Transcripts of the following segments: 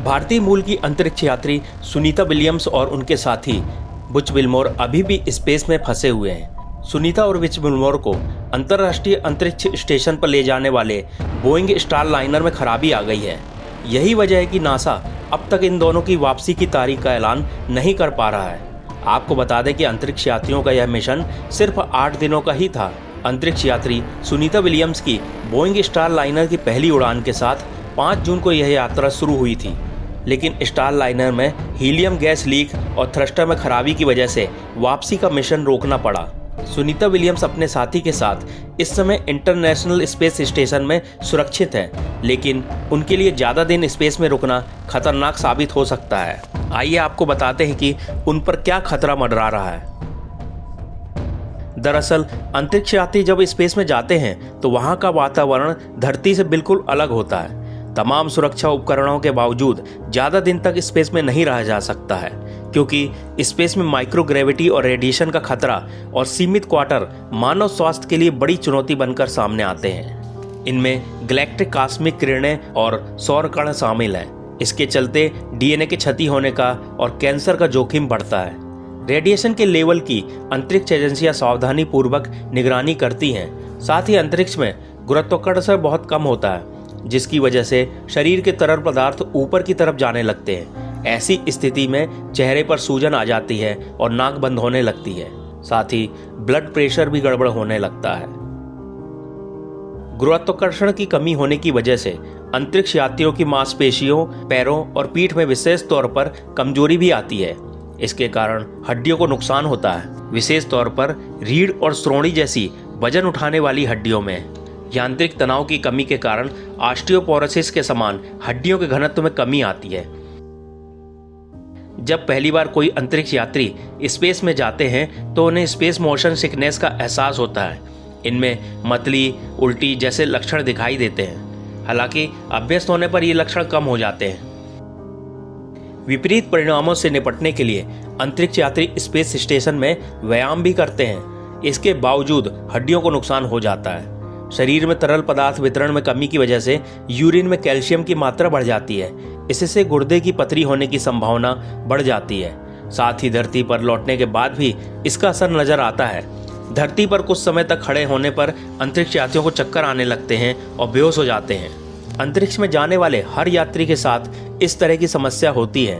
भारतीय मूल की अंतरिक्ष यात्री सुनीता विलियम्स और उनके साथी बुच विल्मोर अभी भी स्पेस में फंसे हुए हैं। सुनीता और बुच विल्मोर को अंतर्राष्ट्रीय अंतरिक्ष स्टेशन पर ले जाने वाले बोइंग स्टार लाइनर में खराबी आ गई है। यही वजह है कि नासा अब तक इन दोनों की वापसी की तारीख का ऐलान नहीं कर पा रहा है। आपको बता दें कि अंतरिक्ष यात्रियों का यह मिशन सिर्फ 8 दिनों का ही था। अंतरिक्ष यात्री सुनीता विलियम्स की बोइंग स्टार लाइनर की पहली उड़ान के साथ 5 जून को यह यात्रा शुरू हुई थी, लेकिन स्टार लाइनर में हीलियम गैस लीक और थ्रस्टर में खराबी की वजह से वापसी का मिशन रोकना पड़ा। सुनीता विलियम्स अपने साथी के साथ इस समय इंटरनेशनल स्पेस स्टेशन में सुरक्षित हैं, लेकिन उनके लिए ज़्यादा दिन स्पेस में रुकना खतरनाक साबित हो सकता है। आइए आपको बताते हैं कि उन पर क्या खतरा मंडरा रहा है। दरअसल अंतरिक्ष यात्री जब स्पेस में जाते हैं तो वहाँ का वातावरण धरती से बिल्कुल अलग होता है। तमाम सुरक्षा उपकरणों के बावजूद ज़्यादा दिन तक स्पेस में नहीं रहा जा सकता है, क्योंकि स्पेस में माइक्रोग्रेविटी और रेडिएशन का खतरा और सीमित क्वार्टर मानव स्वास्थ्य के लिए बड़ी चुनौती बनकर सामने आते हैं। इनमें गैलेक्टिक कॉस्मिक किरणें और सौर कण शामिल हैं। इसके चलते डीएनए के क्षति होने का और कैंसर का जोखिम बढ़ता है। रेडिएशन के लेवल की अंतरिक्ष एजेंसियां सावधानी पूर्वक निगरानी करती हैं। साथ ही अंतरिक्ष में गुरुत्वाकर्षण बहुत कम होता है, जिसकी वजह से शरीर के तरल पदार्थ ऊपर की तरफ जाने लगते हैं। ऐसी स्थिति में चेहरे पर सूजन आ जाती है और नाक बंद होने लगती है। साथ ही ब्लड प्रेशर भी गड़बड़ होने लगता है। गुरुत्वाकर्षण की कमी होने की वजह से अंतरिक्ष यात्रियों की मांसपेशियों, पैरों और पीठ में विशेष तौर पर कमजोरी भी आती है। इसके कारण हड्डियों को नुकसान होता है, विशेष तौर पर रीढ़ और श्रोणी जैसी वजन उठाने वाली हड्डियों में। यांत्रिक तनाव की कमी के कारण ऑस्टियोपोरोसिस के समान हड्डियों के घनत्व में कमी आती है। जब पहली बार कोई अंतरिक्ष यात्री स्पेस में जाते हैं तो उन्हें स्पेस मोशन सिकनेस का एहसास होता है। इनमें मतली, उल्टी जैसे लक्षण दिखाई देते हैं। हालांकि अभ्यस्त होने पर ये लक्षण कम हो जाते हैं। विपरीत परिणामों से निपटने के लिए अंतरिक्ष यात्री स्पेस स्टेशन में व्यायाम भी करते हैं। इसके बावजूद हड्डियों को नुकसान हो जाता है। शरीर में तरल पदार्थ वितरण में कमी की वजह से यूरिन में कैल्शियम की मात्रा बढ़ जाती है। इससे गुर्दे की पथरी होने की संभावना बढ़ जाती है। साथ ही धरती पर लौटने के बाद भी इसका असर नजर आता है। धरती पर कुछ समय तक खड़े होने पर अंतरिक्ष यात्रियों को चक्कर आने लगते हैं और बेहोश हो जाते हैं। अंतरिक्ष में जाने वाले हर यात्री के साथ इस तरह की समस्या होती है।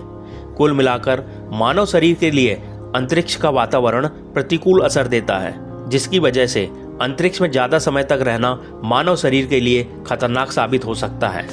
कुल मिलाकर मानव शरीर के लिए अंतरिक्ष का वातावरण प्रतिकूल असर देता है, जिसकी वजह से अंतरिक्ष में ज्यादा समय तक रहना मानव शरीर के लिए खतरनाक साबित हो सकता है।